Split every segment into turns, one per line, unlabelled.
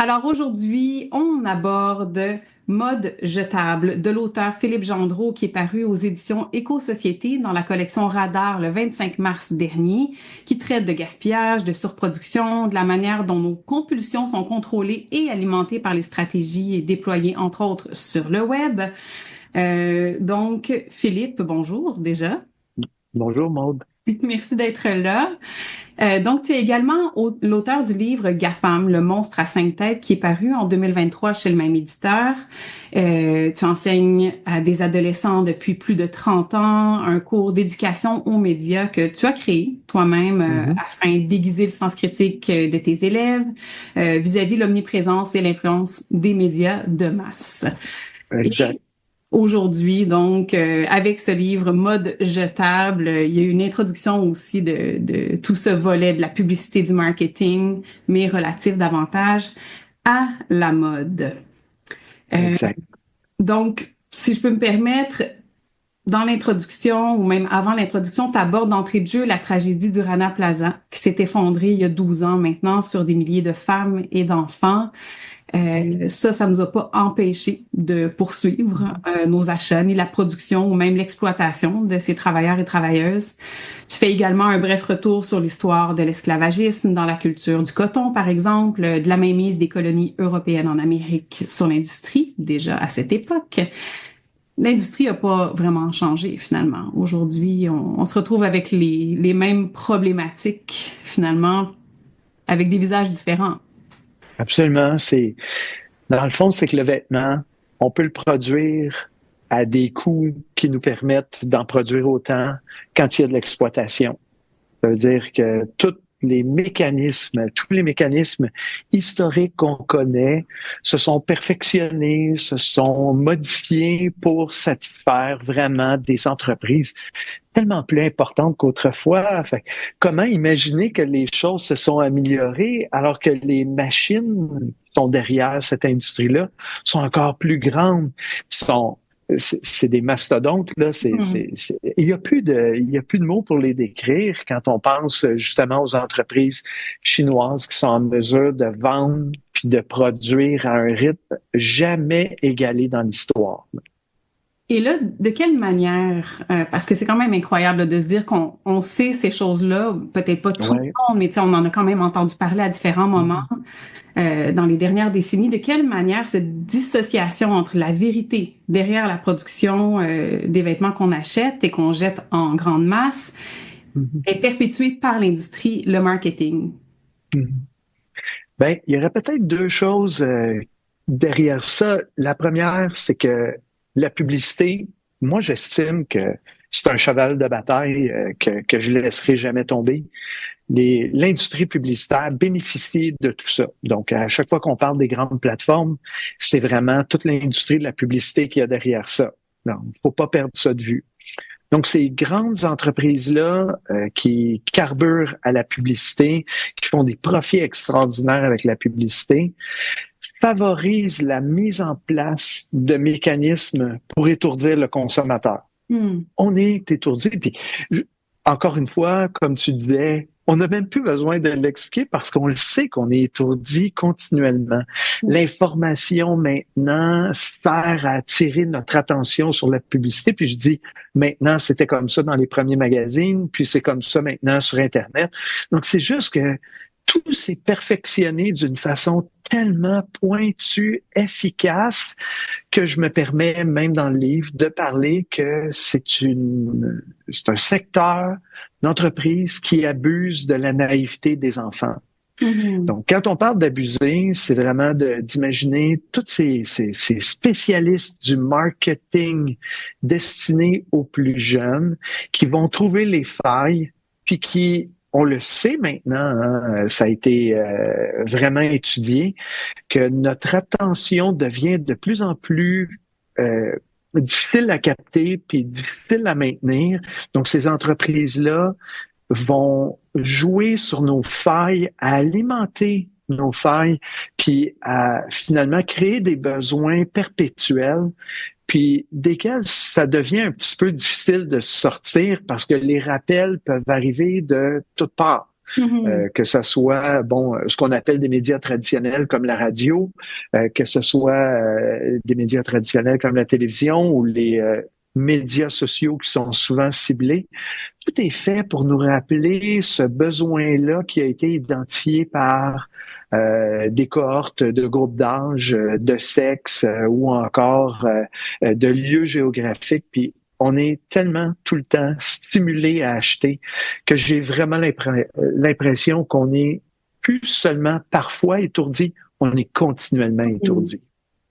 Alors aujourd'hui, on aborde Mode jetable de l'auteur Philippe Gendreau qui est paru aux éditions Éco-Société dans la collection Radar le 25 mars dernier, qui traite de gaspillage, de surproduction, de la manière dont nos compulsions sont contrôlées et alimentées par les stratégies déployées entre autres sur le web. Donc, Philippe, bonjour déjà.
Bonjour Maude.
Merci d'être là. Donc, tu es également l'auteur du livre GAFAM, le monstre à cinq têtes, qui est paru en 2023 chez le même éditeur. Tu enseignes à des adolescents depuis plus de 30 ans, un cours d'éducation aux médias que tu as créé toi-même
Mhm.
afin d'aiguiser le sens critique de tes élèves vis-à-vis l'omniprésence et l'influence des médias de masse.
Exact.
Aujourd'hui, donc, avec ce livre Mode jetable, il y a eu une introduction aussi de tout ce volet de la publicité du marketing, mais relatif davantage à la mode. Euh,
Exact.
donc, si je peux me permettre, dans l'introduction ou même avant l'introduction, tu abordes d'entrée de jeu la tragédie du Rana Plaza qui s'est effondrée il y a 12 ans maintenant sur des milliers de femmes et d'enfants. Ça nous a pas empêché de poursuivre nos achats, ni la production ou même l'exploitation de ces travailleurs et travailleuses. Tu fais également un bref retour sur l'histoire de l'esclavagisme dans la culture du coton, par exemple, de la mainmise des colonies européennes en Amérique sur l'industrie, déjà à cette époque. L'industrie n'a pas vraiment changé finalement. Aujourd'hui, on se retrouve avec les mêmes problématiques finalement, avec des visages différents.
Absolument. Dans le fond, c'est que le vêtement, on peut le produire à des coûts qui nous permettent d'en produire autant quand il y a de l'exploitation. Ça veut dire que tous les mécanismes historiques qu'on connaît se sont perfectionnés, se sont modifiés pour satisfaire vraiment des entreprises tellement plus importantes qu'autrefois. Fait, comment imaginer que les choses se sont améliorées alors que les machines qui sont derrière cette industrie-là sont encore plus grandes, c'est des mastodontes, là. Il y a plus de mots pour les décrire quand on pense justement aux entreprises chinoises qui sont en mesure de vendre puis de produire à un rythme jamais égalé dans l'histoire.
Et là, de quelle manière, parce que c'est quand même incroyable là, de se dire qu'on sait ces choses-là, peut-être pas tout le
Ouais.
monde, mais tu sais, on en a quand même entendu parler à différents moments
Mhm.
dans les dernières décennies. De quelle manière cette dissociation entre la vérité derrière la production des vêtements qu'on achète et qu'on jette en grande masse
Mhm.
est perpétuée par l'industrie, le marketing?
Mhm. Ben, il y aurait peut-être deux choses derrière ça. La première, c'est que la publicité, moi, j'estime que c'est un cheval de bataille que je laisserai jamais tomber. L'industrie publicitaire bénéficie de tout ça. Donc, à chaque fois qu'on parle des grandes plateformes, c'est vraiment toute l'industrie de la publicité qui y a derrière ça. Donc, il faut pas perdre ça de vue. Donc, ces grandes entreprises-là qui carburent à la publicité, qui font des profits extraordinaires avec la publicité, favorisent la mise en place de mécanismes pour étourdir le consommateur.
Hmm.
On est étourdi. Puis, encore une fois, comme tu disais, on n'a même plus besoin de l'expliquer parce qu'on le sait qu'on est étourdi continuellement. L'information maintenant sert à attirer notre attention sur la publicité. Puis je dis, maintenant, c'était comme ça dans les premiers magazines, puis c'est comme ça maintenant sur Internet. Donc c'est juste que tout s'est perfectionné d'une façon tellement pointue, efficace, que je me permets, même dans le livre, de parler que c'est un secteur d'entreprise qui abuse de la naïveté des enfants.
Mhm.
Donc, quand on parle d'abuser, c'est vraiment d'imaginer tous ces spécialistes du marketing destinés aux plus jeunes qui vont trouver les failles, puis qui, on le sait maintenant, hein, ça a été vraiment étudié, que notre attention devient de plus en plus difficile à capter puis difficile à maintenir. Donc, ces entreprises-là vont jouer sur nos failles, à alimenter nos failles, puis à finalement créer des besoins perpétuels, puis desquels ça devient un petit peu difficile de sortir parce que les rappels peuvent arriver de toutes parts. que ce soit ce qu'on appelle des médias traditionnels comme la radio, que ce soit des médias traditionnels comme la télévision ou les médias sociaux qui sont souvent ciblés. Tout est fait pour nous rappeler ce besoin-là qui a été identifié par des cohortes de groupes d'âge, de sexe ou encore de lieux géographiques. Puis on est tellement tout le temps stimulé à acheter que j'ai vraiment l'impression qu'on est plus seulement parfois étourdi, on est continuellement étourdi.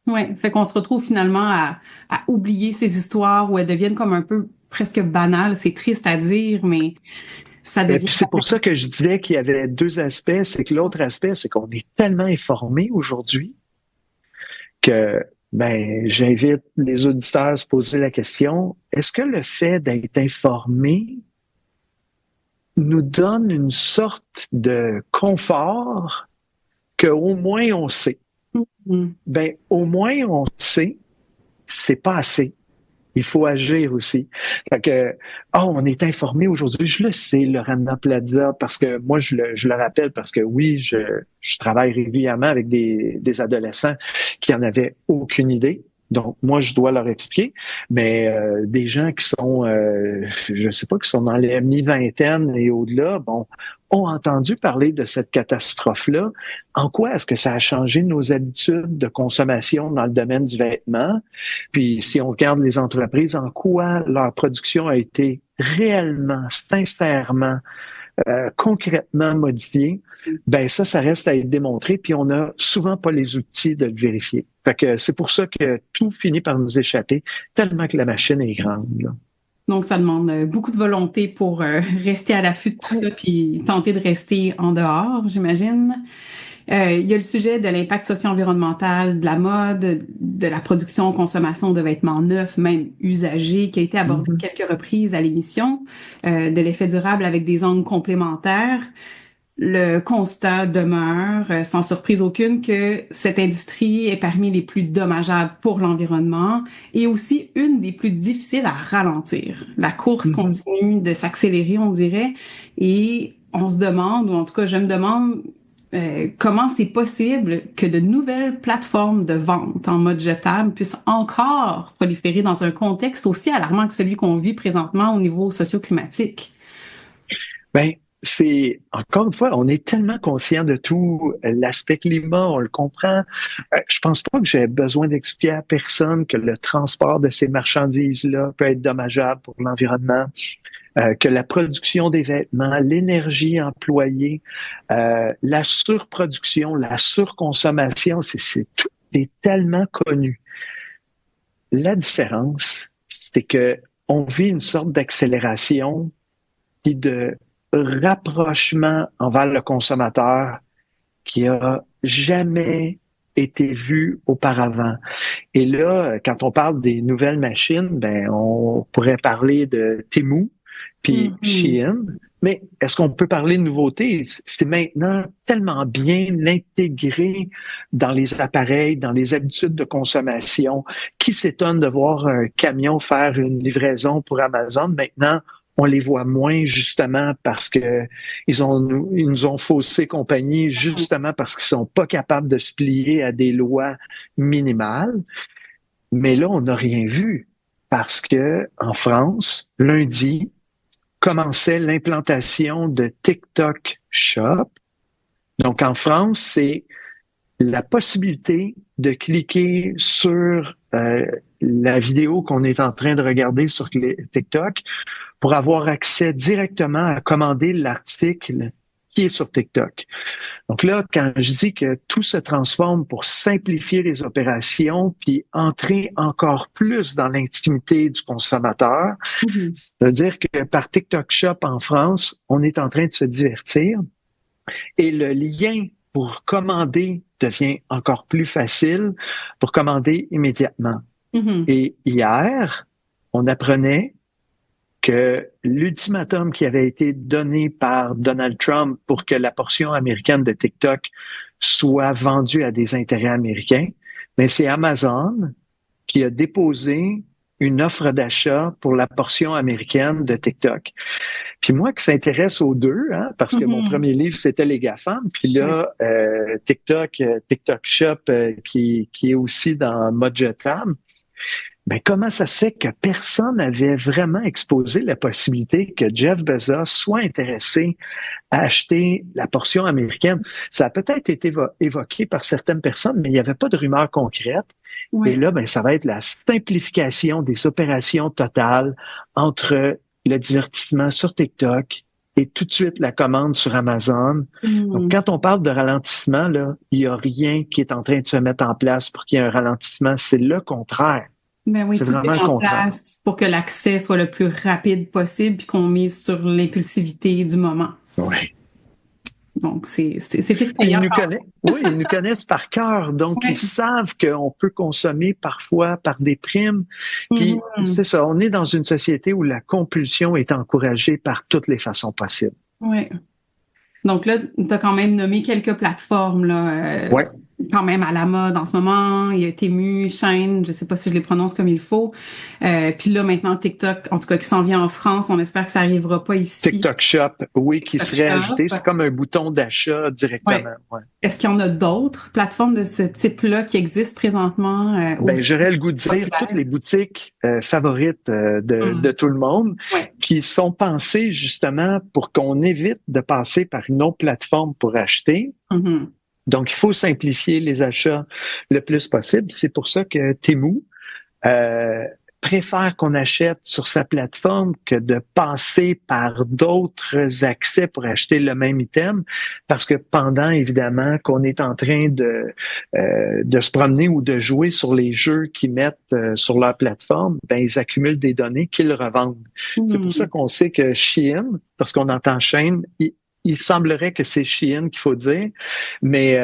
Oui, fait qu'on se retrouve finalement à oublier ces histoires où elles deviennent comme un peu presque banales. C'est triste à dire, mais ça devient...
Puis c'est pour ça que je disais qu'il y avait deux aspects. C'est que l'autre aspect, c'est qu'on est tellement informés aujourd'hui que j'invite les auditeurs à se poser la question, est-ce que le fait d'être informé nous donne une sorte de confort qu'au moins on sait? Au moins on sait, c'est pas assez. Il faut agir aussi. Fait que, on est informé aujourd'hui, je le sais, le Rana Plaza, parce que moi, je le rappelle, parce que oui, je travaille régulièrement avec des adolescents qui en avaient aucune idée. Donc, moi, je dois leur expliquer. Mais des gens qui sont, je sais pas, qui sont dans les mi-vingtaine et au-delà, ont entendu parler de cette catastrophe-là. En quoi est-ce que ça a changé nos habitudes de consommation dans le domaine du vêtement? Puis, si on regarde les entreprises, en quoi leur production a été réellement, sincèrement, concrètement modifiée, ça reste à être démontré, puis on n'a souvent pas les outils de le vérifier. Fait que c'est pour ça que tout finit par nous échapper, tellement que la machine est grande, là.
Donc, ça demande beaucoup de volonté pour rester à l'affût de tout ça puis tenter de rester en dehors, j'imagine. Il y a le sujet de l'impact socio-environnemental, de la mode, de la production, consommation de vêtements neufs, même usagés, qui a été abordé quelques reprises à l'émission, de l'effet durable avec des angles complémentaires. Le constat demeure, sans surprise aucune, que cette industrie est parmi les plus dommageables pour l'environnement et aussi une des plus difficiles à ralentir. La course continue de s'accélérer, on dirait, et on se demande, ou en tout cas je me demande, comment c'est possible que de nouvelles plateformes de vente en mode jetable puissent encore proliférer dans un contexte aussi alarmant que celui qu'on vit présentement au niveau socio-climatique?
C'est, encore une fois, on est tellement conscient de tout l'aspect climat, on le comprend. Je pense pas que j'ai besoin d'expliquer à personne que le transport de ces marchandises-là peut être dommageable pour l'environnement, que la production des vêtements, l'énergie employée, la surproduction, la surconsommation, tout est tellement connu. La différence, c'est que on vit une sorte d'accélération et de rapprochement envers le consommateur qui a jamais été vu auparavant. Et là, quand on parle des nouvelles machines, on pourrait parler de Temu puis Shein. Mais est-ce qu'on peut parler de nouveautés? C'est maintenant tellement bien intégré dans les appareils, dans les habitudes de consommation. Qui s'étonne de voir un camion faire une livraison pour Amazon? Maintenant, on les voit moins justement parce que ils nous ont faussé compagnie justement parce qu'ils sont pas capables de se plier à des lois minimales. Mais là, on n'a rien vu parce que en France, lundi, commençait l'implantation de TikTok Shop. Donc en France, c'est la possibilité de cliquer sur la vidéo qu'on est en train de regarder sur TikTok pour avoir accès directement à commander l'article qui est sur TikTok. Donc là, quand je dis que tout se transforme pour simplifier les opérations puis entrer encore plus dans l'intimité du consommateur, ça veut dire que par TikTok Shop en France, on est en train de se divertir et le lien pour commander devient encore plus facile pour commander immédiatement. Et hier, on apprenait que l'ultimatum qui avait été donné par Donald Trump pour que la portion américaine de TikTok soit vendue à des intérêts américains, mais c'est Amazon qui a déposé une offre d'achat pour la portion américaine de TikTok. Puis moi qui s'intéresse aux deux, hein, parce que mon premier livre, c'était les GAFAM, puis là, TikTok Shop, qui est aussi dans mode jetable, ben comment ça se fait que personne n'avait vraiment exposé la possibilité que Jeff Bezos soit intéressé à acheter la portion américaine? Ça a peut-être été évoqué par certaines personnes, mais il n'y avait pas de rumeur concrète. Oui. Et là, ben, ça va être la simplification des opérations totales entre le divertissement sur TikTok et tout de suite la commande sur Amazon. Donc, quand on parle de ralentissement, là, il n'y a rien qui est en train de se mettre en place pour qu'il y ait un ralentissement. C'est le contraire.
Ben oui,
c'est
tout
vraiment
est en place pour que l'accès soit le plus rapide possible puis qu'on mise sur l'impulsivité du moment.
Oui.
Donc, c'est effrayant.
Ils nous connaissent par cœur. Donc, ils savent qu'on peut consommer parfois par des primes. Puis, c'est ça, on est dans une société où la compulsion est encouragée par toutes les façons possibles.
Oui. Donc là, tu as quand même nommé quelques plateformes, là.
Oui.
Quand même à la mode en ce moment. Il y a Temu, Shein, je sais pas si je les prononce comme il faut. Puis là, maintenant, TikTok, en tout cas, qui s'en vient en France, on espère que ça arrivera pas ici.
TikTok Shop, oui, qui serait ajouté. C'est comme un bouton d'achat directement. Ouais.
Est-ce qu'il y en a d'autres plateformes de ce type-là qui existent présentement?
J'aurais le goût de dire toutes les boutiques favorites de tout le monde qui sont pensées justement pour qu'on évite de passer par une autre plateforme pour acheter. Donc, il faut simplifier les achats le plus possible. C'est pour ça que Temu préfère qu'on achète sur sa plateforme que de passer par d'autres accès pour acheter le même item, parce que pendant, évidemment, qu'on est en train de se promener ou de jouer sur les jeux qu'ils mettent sur leur plateforme, ben ils accumulent des données qu'ils revendent. C'est pour ça qu'on sait que Shein, parce qu'on entend Shein, il semblerait que c'est Shein qu'il faut dire, mais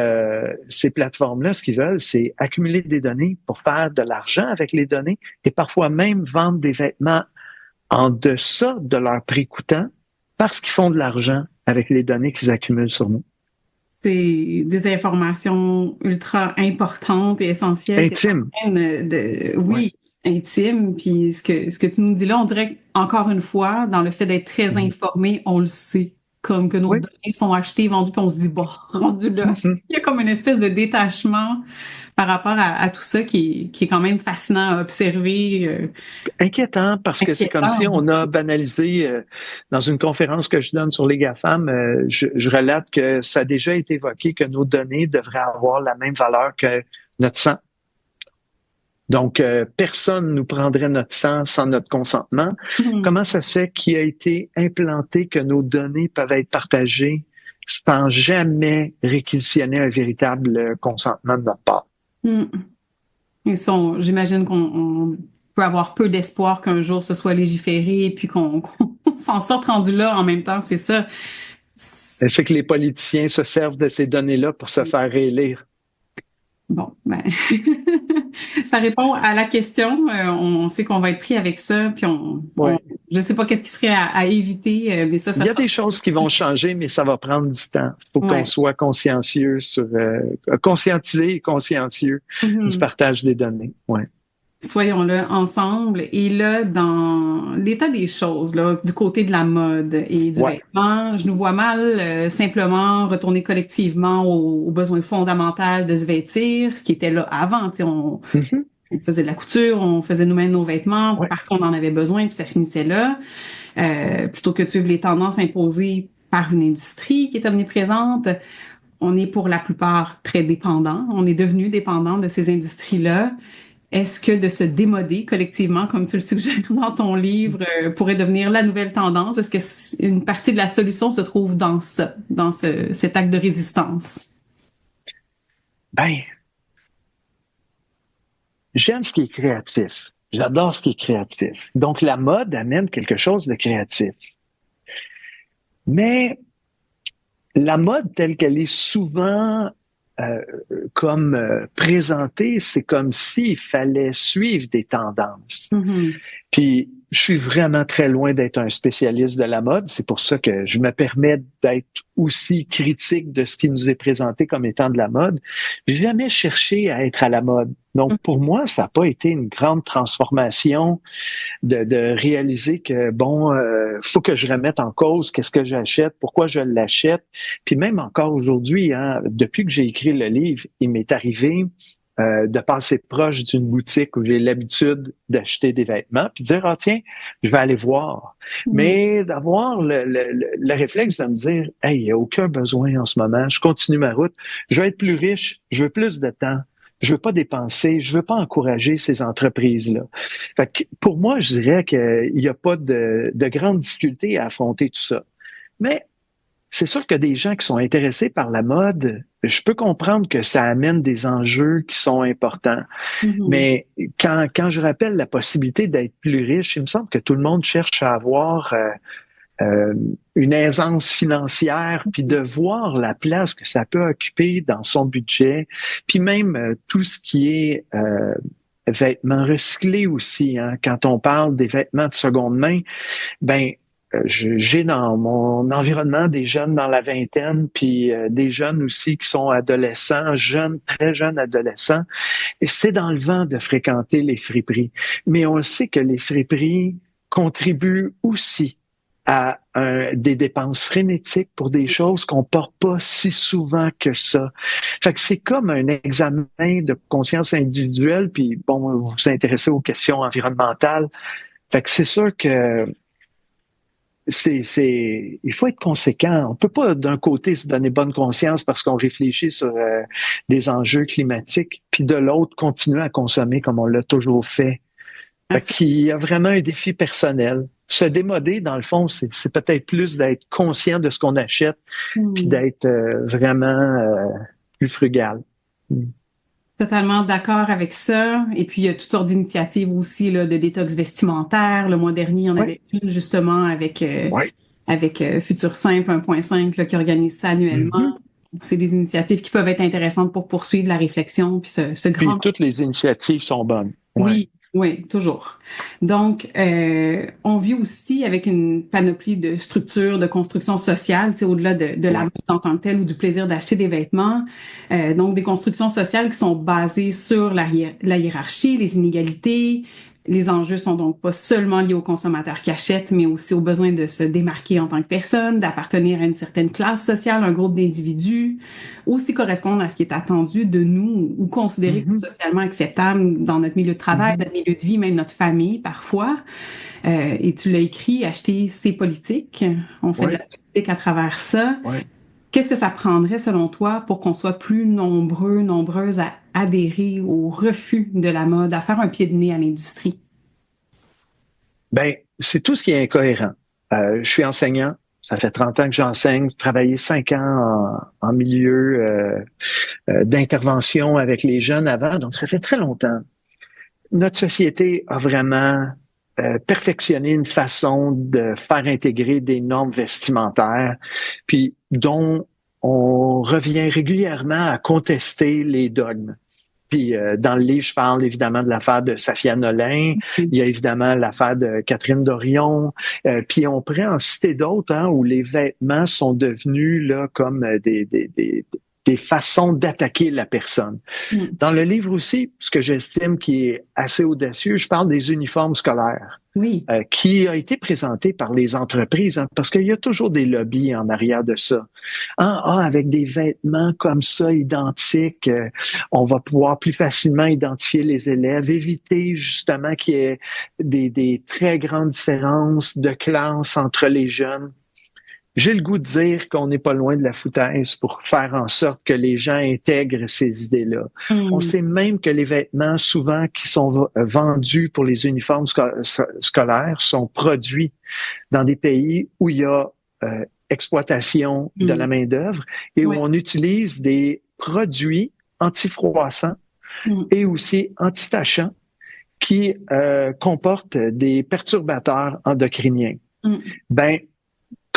ces plateformes-là, ce qu'ils veulent, c'est accumuler des données pour faire de l'argent avec les données et parfois même vendre des vêtements en deçà de leur prix coûtant parce qu'ils font de l'argent avec les données qu'ils accumulent sur nous.
C'est des informations ultra importantes et essentielles.
Intimes.
Intime. Puis ce que tu nous dis là, on dirait encore une fois, dans le fait d'être très informé, on le sait. Comme que nos données sont achetées, vendues, puis on se dit, bon, rendu là. Il y a comme une espèce de détachement par rapport à tout ça qui est quand même fascinant à observer.
Inquiétant, parce que c'est comme si on a banalisé, dans une conférence que je donne sur les GAFAM, je relate que ça a déjà été évoqué que nos données devraient avoir la même valeur que notre sang. Donc, personne nous prendrait notre sang sans notre consentement. Comment ça se fait qu'il a été implanté que nos données peuvent être partagées sans jamais réquisitionner un véritable consentement de notre part?
J'imagine qu'on peut avoir peu d'espoir qu'un jour ce soit légiféré et puis qu'on s'en sorte rendu là en même temps, c'est ça.
C'est que les politiciens se servent de ces données-là pour se faire réélire.
Bon, ça répond à la question. On sait qu'on va être pris avec ça, puis je sais pas qu'est-ce qui serait à éviter, mais ça.
Il y a des choses qui vont changer, mais ça va prendre du temps. Il faut qu'on soit consciencieux conscientisé et consciencieux du partage des données. Ouais.
Soyons-le ensemble. Et là, dans l'état des choses, là, du côté de la mode et du vêtement, je nous vois mal simplement retourner collectivement aux besoins fondamentaux de se vêtir, ce qui était là avant. On faisait de la couture, on faisait nous-mêmes nos vêtements parce qu'on en avait besoin, puis ça finissait là. Plutôt que de suivre les tendances imposées par une industrie qui est omniprésente, on est pour la plupart très dépendants. On est devenu dépendants de ces industries-là. Est-ce que de se démoder collectivement, comme tu le suggères dans ton livre, pourrait devenir la nouvelle tendance? Est-ce que une partie de la solution se trouve dans ça, dans cet acte de résistance?
J'aime ce qui est créatif. J'adore ce qui est créatif. Donc, la mode amène quelque chose de créatif. Mais la mode telle qu'elle est souvent présentée, c'est comme s'il fallait suivre des tendances. Puis, je suis vraiment très loin d'être un spécialiste de la mode. C'est pour ça que je me permets d'être aussi critique de ce qui nous est présenté comme étant de la mode. J'ai jamais cherché à être à la mode. Donc, pour moi, ça n'a pas été une grande transformation de réaliser que, faut que je remette en cause qu'est-ce que j'achète, pourquoi je l'achète. Puis même encore aujourd'hui, depuis que j'ai écrit le livre, il m'est arrivé de passer proche d'une boutique où j'ai l'habitude d'acheter des vêtements, puis dire, tiens, je vais aller voir. Mais d'avoir le réflexe de me dire, hey, il n'y a aucun besoin en ce moment, je continue ma route, je veux être plus riche, je veux plus de temps, je veux pas dépenser, je veux pas encourager ces entreprises-là. Fait que pour moi, je dirais qu'il n'y a pas de grande difficulté à affronter tout ça. Mais c'est sûr que des gens qui sont intéressés par la mode, je peux comprendre que ça amène des enjeux qui sont importants. Mais quand je rappelle la possibilité d'être plus riche, il me semble que tout le monde cherche à avoir une aisance financière, puis de voir la place que ça peut occuper dans son budget, puis même tout ce qui est vêtements recyclés aussi. Quand on parle des vêtements de seconde main, j'ai dans mon environnement des jeunes dans la vingtaine, puis des jeunes aussi qui sont adolescents, jeunes, très jeunes adolescents. Et c'est dans le vent de fréquenter les friperies. Mais on sait que les friperies contribuent aussi à des dépenses frénétiques pour des choses qu'on porte pas si souvent que ça. Fait que c'est comme un examen de conscience individuelle, puis vous vous intéressez aux questions environnementales. Fait que c'est sûr que il faut être conséquent. On peut pas d'un côté se donner bonne conscience parce qu'on réfléchit sur des enjeux climatiques, puis de l'autre continuer à consommer comme on l'a toujours fait. Fait qu'il y a vraiment un défi personnel. Se démoder, dans le fond, c'est peut-être plus d'être conscient de ce qu'on achète, puis d'être vraiment plus frugal.
Totalement d'accord avec ça. Et puis, il y a toutes sortes d'initiatives aussi là, de détox vestimentaire. Le mois dernier, il y en avait une justement avec Futur Simple 1.5 là, qui organise ça annuellement. C'est des initiatives qui peuvent être intéressantes pour poursuivre la réflexion. Puis
Puis toutes les initiatives sont bonnes.
Oui, toujours. Donc, on vit aussi avec une panoplie de structures de construction sociale, au-delà de la mode en tant que telle ou du plaisir d'acheter des vêtements. Donc, des constructions sociales qui sont basées sur la hiérarchie, les inégalités. Les enjeux sont donc pas seulement liés aux consommateurs qui achètent, mais aussi au besoin de se démarquer en tant que personne, d'appartenir à une certaine classe sociale, un groupe d'individus, aussi correspondre à ce qui est attendu de nous ou considéré comme socialement acceptable dans notre milieu de travail, notre milieu de vie, même notre famille parfois. Et tu l'as écrit, acheter, c'est politique. On fait de la politique à travers ça. Qu'est-ce que ça prendrait, selon toi, pour qu'on soit plus nombreuses à adhérer au refus de la mode, à faire un pied de nez à l'industrie?
C'est tout ce qui est incohérent. Je suis enseignant. Ça fait 30 ans que j'enseigne. J'ai travaillé 5 ans en milieu d'intervention avec les jeunes avant. Donc, ça fait très longtemps. Notre société a vraiment perfectionné une façon de faire intégrer des normes vestimentaires, puis dont on revient régulièrement à contester les dogmes. Puis dans le livre, je parle évidemment de l'affaire de Safia Nolin, il y a évidemment l'affaire de Catherine Dorion, puis on pourrait en citer d'autres où les vêtements sont devenus là comme des façons d'attaquer la personne. Dans le livre aussi, ce que j'estime qui est assez audacieux, je parle des uniformes scolaires. Qui a été présenté par les entreprises, parce qu'il y a toujours des lobbies en arrière de ça. Avec des vêtements comme ça, identiques, on va pouvoir plus facilement identifier les élèves, éviter justement qu'il y ait des très grandes différences de classe entre les jeunes. J'ai le goût de dire qu'on n'est pas loin de la foutaise pour faire en sorte que les gens intègrent ces idées-là. On sait même que les vêtements, souvent, qui sont vendus pour les uniformes scolaires, sont produits dans des pays où il y a exploitation de la main-d'œuvre et où on utilise des produits anti-froissants et aussi anti-tachants qui comportent des perturbateurs endocriniens.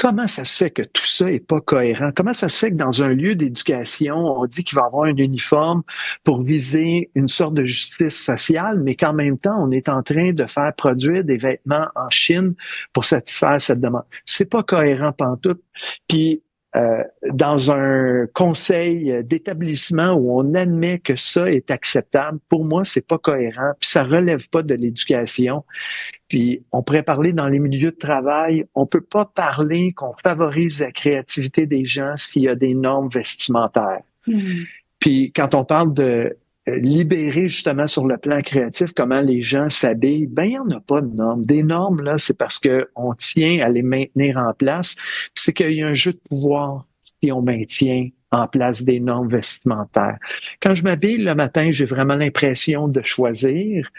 comment ça se fait que tout ça est pas cohérent? Comment ça se fait que dans un lieu d'éducation, on dit qu'il va y avoir un uniforme pour viser une sorte de justice sociale, mais qu'en même temps, on est en train de faire produire des vêtements en Chine pour satisfaire cette demande? C'est pas cohérent pantoute. Puis, dans un conseil d'établissement où on admet que ça est acceptable, pour moi, c'est pas cohérent. Puis ça relève pas de l'éducation. Puis on pourrait parler dans les milieux de travail, on peut pas parler qu'on favorise la créativité des gens s'il y a des normes vestimentaires. Puis quand on parle de libérer justement sur le plan créatif comment les gens s'habillent, ben il n'y en a pas de normes. Des normes, là, c'est parce que on tient à les maintenir en place. Puis c'est qu'il y a un jeu de pouvoir si on maintient en place des normes vestimentaires. Quand je m'habille le matin, j'ai vraiment l'impression de choisir.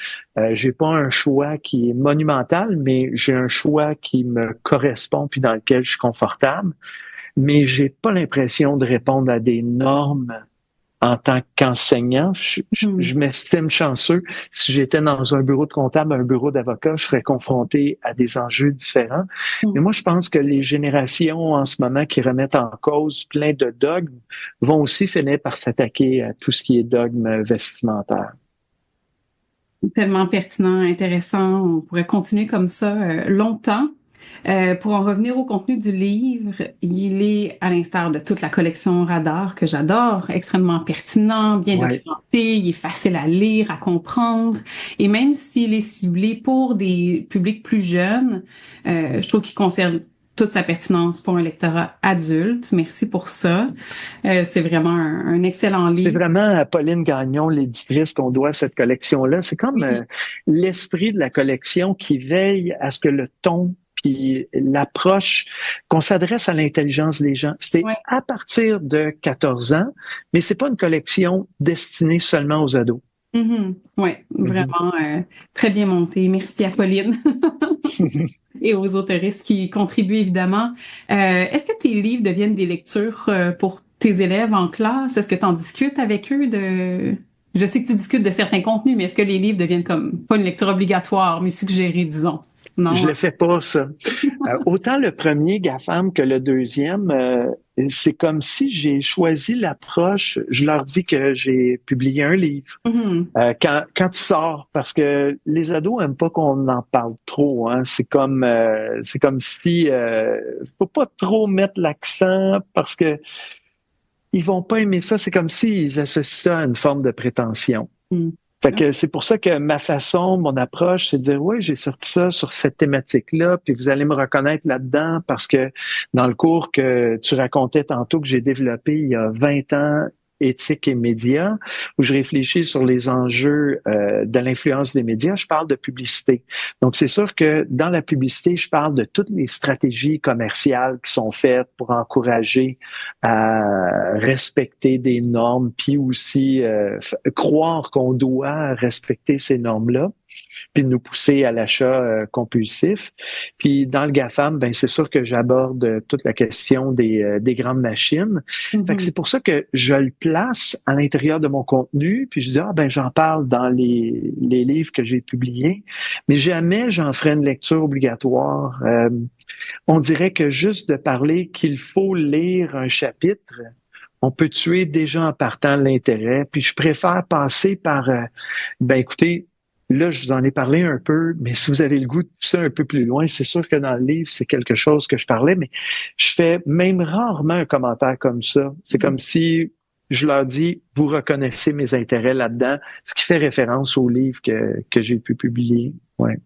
J'ai pas un choix qui est monumental, mais j'ai un choix qui me correspond puis dans lequel je suis confortable. Mais j'ai pas l'impression de répondre à des normes en tant qu'enseignant. Je m'estime chanceux. Si j'étais dans un bureau de comptable, un bureau d'avocat, je serais confronté à des enjeux différents. Mais moi, je pense que les générations en ce moment qui remettent en cause plein de dogmes vont aussi finir par s'attaquer à tout ce qui est dogme vestimentaire.
Tellement pertinent, intéressant. On pourrait continuer comme ça longtemps. Pour en revenir au contenu du livre, il est, à l'instar de toute la collection Radar que j'adore, extrêmement pertinent, bien documenté, il est facile à lire, à comprendre. Et même s'il est ciblé pour des publics plus jeunes, je trouve qu'il conserve toute sa pertinence pour un lectorat adulte. Merci pour ça. C'est vraiment un excellent livre.
C'est vraiment à Pauline Gagnon, l'éditrice, qu'on doit cette collection-là. C'est comme l'esprit de la collection qui veille à ce que le ton puis l'approche, qu'on s'adresse à l'intelligence des gens. C'est à partir de 14 ans, mais c'est pas une collection destinée seulement aux ados.
Oui, vraiment très bien monté. Merci à Pauline et aux autoristes qui contribuent évidemment. Est-ce que tes livres deviennent des lectures pour tes élèves en classe? Est-ce que tu en discutes avec eux de... Je sais que tu discutes de certains contenus, mais est-ce que les livres deviennent comme, pas une lecture obligatoire, mais suggérée, disons? Non.
Je le fais pas, ça. Autant le premier GAFAM que le deuxième, c'est comme si j'ai choisi l'approche. Je leur dis que j'ai publié un livre quand il sort, parce que les ados aiment pas qu'on en parle trop. Hein. C'est comme si faut pas trop mettre l'accent parce que ils vont pas aimer ça. C'est comme s'ils associent ça à une forme de prétention. Fait que c'est pour ça que ma façon, mon approche, c'est de dire, oui, j'ai sorti ça sur cette thématique-là, puis vous allez me reconnaître là-dedans parce que dans le cours que tu racontais tantôt que j'ai développé il y a 20 ans, éthique et médias, où je réfléchis sur les enjeux de l'influence des médias, je parle de publicité. Donc, c'est sûr que dans la publicité, je parle de toutes les stratégies commerciales qui sont faites pour encourager à respecter des normes, puis aussi croire qu'on doit respecter ces normes-là, puis nous pousser à l'achat compulsif. Puis dans le GAFAM, ben c'est sûr que j'aborde toute la question des grandes machines. Fait que c'est pour ça que je le place à l'intérieur de mon contenu, puis je dis j'en parle dans les livres que j'ai publiés, mais jamais j'en ferai une lecture obligatoire. On dirait que juste de parler qu'il faut lire un chapitre, on peut tuer déjà en partant l'intérêt. Puis je préfère passer par écoutez, là, je vous en ai parlé un peu, mais si vous avez le goût de pousser un peu plus loin, c'est sûr que dans le livre, c'est quelque chose que je parlais, mais je fais même rarement un commentaire comme ça. C'est comme si je leur dis, vous reconnaissez mes intérêts là-dedans, ce qui fait référence au livre que j'ai pu publier. Ouais.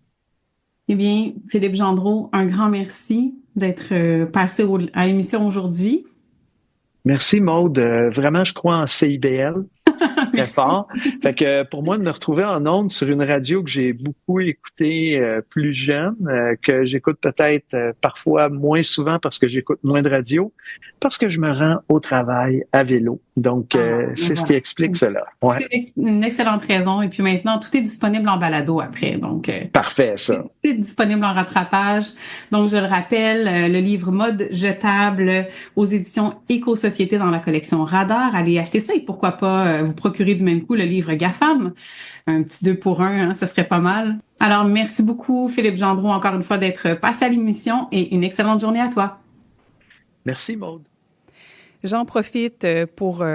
Eh bien, Philippe Gendreau, un grand merci d'être passé à l'émission aujourd'hui.
Merci Maude. Vraiment, je crois en CIBL. Très fort. Fait que pour moi, de me retrouver en ondes sur une radio que j'ai beaucoup écoutée plus jeune, que j'écoute peut-être parfois moins souvent parce que j'écoute moins de radio, parce que je me rends au travail à vélo. Donc, c'est ce qui explique cela. Ouais.
C'est une excellente raison. Et puis maintenant, tout est disponible en balado après. Donc,
parfait, ça.
Tout est disponible en rattrapage. Donc, je le rappelle, le livre Mode jetable aux éditions Éco-Société dans la collection Radar. Allez acheter ça et pourquoi pas vous procurer du même coup le livre GAFAM. Un petit 2 pour 1, hein, ça serait pas mal. Alors, merci beaucoup, Philippe Gendreau, encore une fois, d'être passé à l'émission et une excellente journée à toi.
Merci, Maude.
J'en profite pour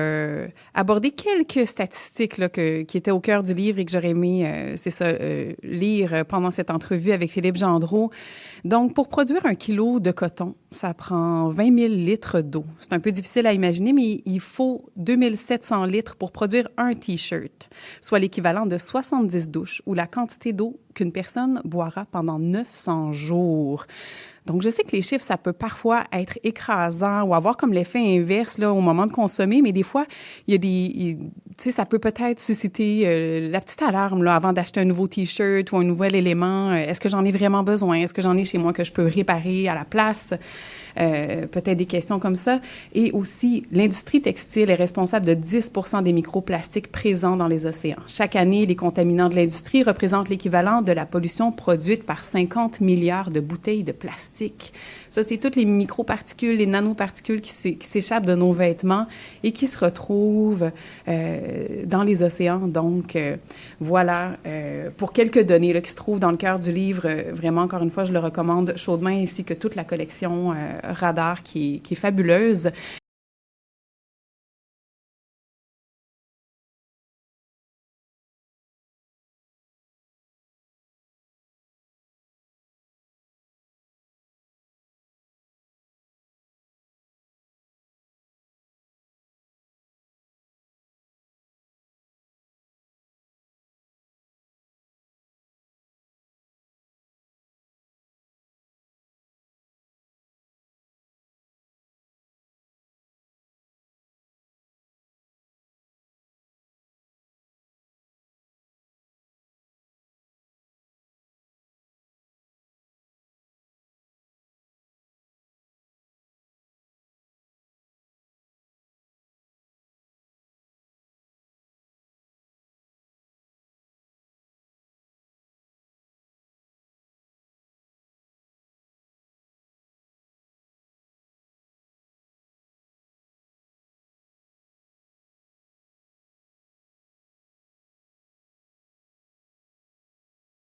aborder quelques statistiques là, qui étaient au cœur du livre et que j'aurais aimé, lire pendant cette entrevue avec Philippe Gendreau. Donc, pour produire 1 kilo de coton, ça prend 20 000 litres d'eau. C'est un peu difficile à imaginer, mais il faut 2 700 litres pour produire un T-shirt, soit l'équivalent de 70 douches ou la quantité d'eau qu'une personne boira pendant 900 jours. Donc, je sais que les chiffres, ça peut parfois être écrasant ou avoir comme l'effet inverse là, au moment de consommer, mais des fois, il y a tu sais, ça peut peut-être susciter la petite alarme là, avant d'acheter un nouveau T-shirt ou un nouvel élément. Est-ce que j'en ai vraiment besoin? Est-ce que j'en ai chez moi que je peux réparer à la place? Peut-être des questions comme ça. Et aussi, l'industrie textile est responsable de 10 % des microplastiques présents dans les océans. Chaque année, les contaminants de l'industrie représentent l'équivalent de la pollution produite par 50 milliards de bouteilles de plastique. Ça, c'est toutes les microparticules, les nanoparticules qui s'échappent de nos vêtements et qui se retrouvent dans les océans. Donc, voilà, pour quelques données là, qui se trouvent dans le cœur du livre, vraiment, encore une fois, je le recommande chaudement, ainsi que toute la collection Radar qui est fabuleuse.